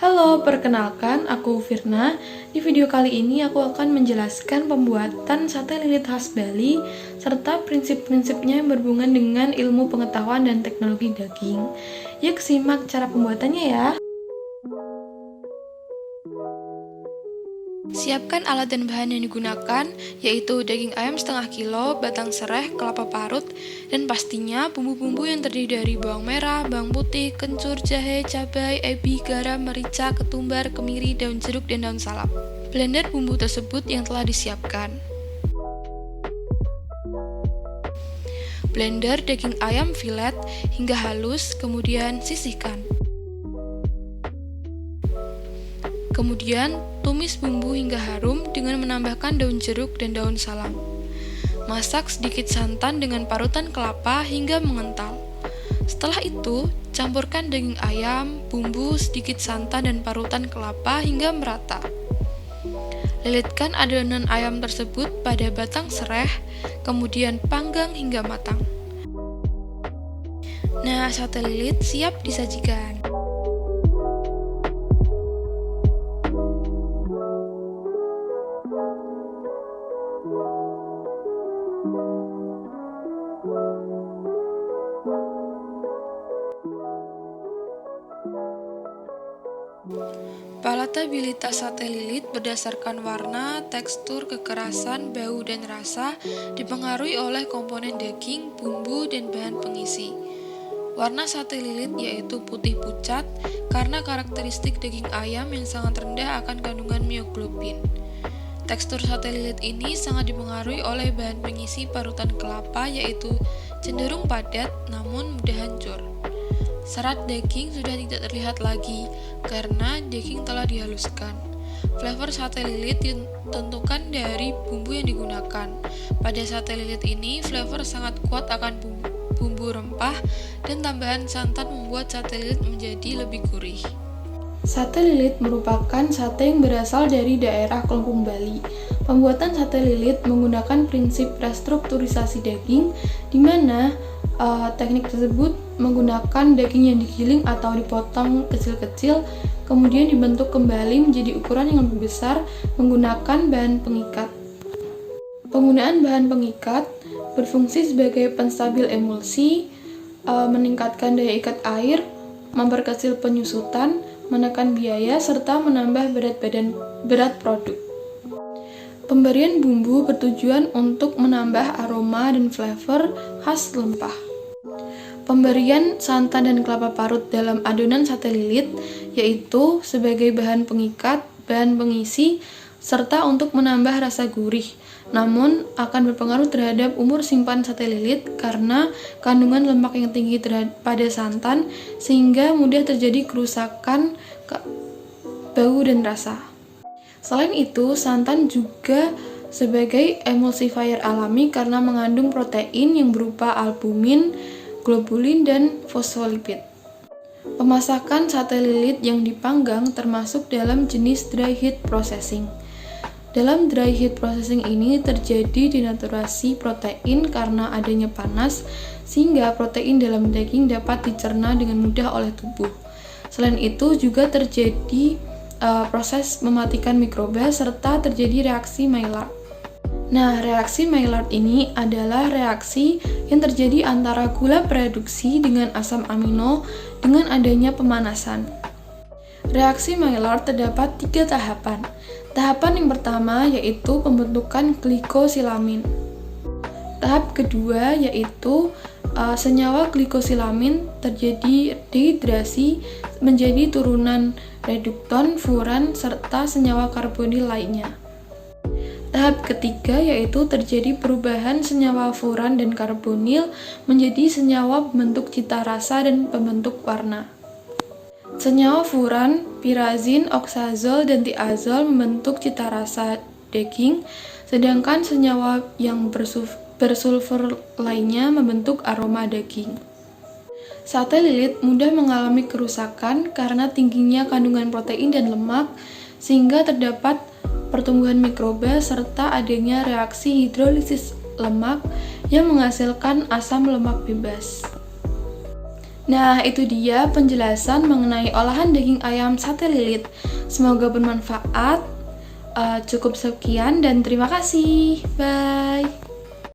Halo, perkenalkan aku Firna. Di video kali ini aku akan menjelaskan pembuatan sate lilit khas Bali serta prinsip-prinsipnya yang berhubungan dengan ilmu pengetahuan dan teknologi daging. Yuk simak cara pembuatannya ya. Siapkan alat dan bahan yang digunakan, yaitu daging ayam setengah kilo, batang serai, kelapa parut, dan pastinya bumbu-bumbu yang terdiri dari bawang merah, bawang putih, kencur, jahe, cabai, ebi, garam, merica, ketumbar, kemiri, daun jeruk, dan daun salam. Blender bumbu tersebut yang telah disiapkan. Blender daging ayam filet hingga halus, kemudian sisihkan. Kemudian, tumis bumbu hingga harum dengan menambahkan daun jeruk dan daun salam. Masak sedikit santan dengan parutan kelapa hingga mengental. Setelah itu, campurkan daging ayam, bumbu, sedikit santan dan parutan kelapa hingga merata. Lilitkan adonan ayam tersebut pada batang serai, kemudian panggang hingga matang. Nah, sate lilit siap disajikan. Palatabilitas sate lilit berdasarkan warna, tekstur, kekerasan, bau, dan rasa dipengaruhi oleh komponen daging, bumbu, dan bahan pengisi. Warna sate lilit yaitu putih pucat karena karakteristik daging ayam yang sangat rendah akan kandungan mioglobin. Tekstur sate lilit ini sangat dipengaruhi oleh bahan pengisi parutan kelapa yaitu cenderung padat namun mudah hancur. Serat daging sudah tidak terlihat lagi karena daging telah dihaluskan. Flavor sate lilit ditentukan dari bumbu yang digunakan. Pada sate lilit ini, flavor sangat kuat akan bumbu rempah dan tambahan santan membuat sate lilit menjadi lebih gurih. Sate lilit merupakan sate yang berasal dari daerah Kelungkung Bali. Pembuatan sate lilit menggunakan prinsip restrukturisasi daging, di mana teknik tersebut menggunakan daging yang digiling atau dipotong kecil-kecil, kemudian dibentuk kembali menjadi ukuran yang lebih besar menggunakan bahan pengikat. Penggunaan bahan pengikat berfungsi sebagai penstabil emulsi, meningkatkan daya ikat air, memperkecil penyusutan, menekan biaya, serta menambah berat produk. Pemberian bumbu bertujuan untuk menambah aroma dan flavor khas lempah. Pemberian santan dan kelapa parut dalam adonan sate lilit yaitu sebagai bahan pengikat, bahan pengisi, serta untuk menambah rasa gurih. Namun akan berpengaruh terhadap umur simpan sate lilit karena kandungan lemak yang tinggi pada santan sehingga mudah terjadi kerusakan bau dan rasa. Selain itu, santan juga sebagai emulsifier alami karena mengandung protein yang berupa albumin, globulin, dan fosfolipid. Pemasakan sate lilit yang dipanggang termasuk dalam jenis dry heat processing. Dalam dry heat processing ini terjadi denaturasi protein karena adanya panas, sehingga protein dalam daging dapat dicerna dengan mudah oleh tubuh. Selain itu juga terjadi proses mematikan mikroba serta terjadi reaksi Maillard. Nah, reaksi Maillard ini adalah reaksi yang terjadi antara gula produksi dengan asam amino dengan adanya pemanasan. Reaksi Maillard terdapat 3 tahapan. Tahapan yang pertama yaitu pembentukan glikosilamin. Tahap kedua yaitu senyawa glikosilamin terjadi dehidrasi menjadi turunan redukton, furan, serta senyawa karbonil lainnya. Tahap ketiga yaitu terjadi perubahan senyawa furan dan karbonil menjadi senyawa pembentuk cita rasa dan pembentuk warna. Senyawa furan, pirazin, oksazol, dan tiazol membentuk cita rasa daging, sedangkan senyawa yang bersulfur lainnya membentuk aroma daging. Sate lilit mudah mengalami kerusakan karena tingginya kandungan protein dan lemak, sehingga terdapat pertumbuhan mikroba serta adanya reaksi hidrolisis lemak yang menghasilkan asam lemak bebas. Nah, itu dia penjelasan mengenai olahan daging ayam sate lilit. Semoga bermanfaat. Cukup sekian dan terima kasih. Bye.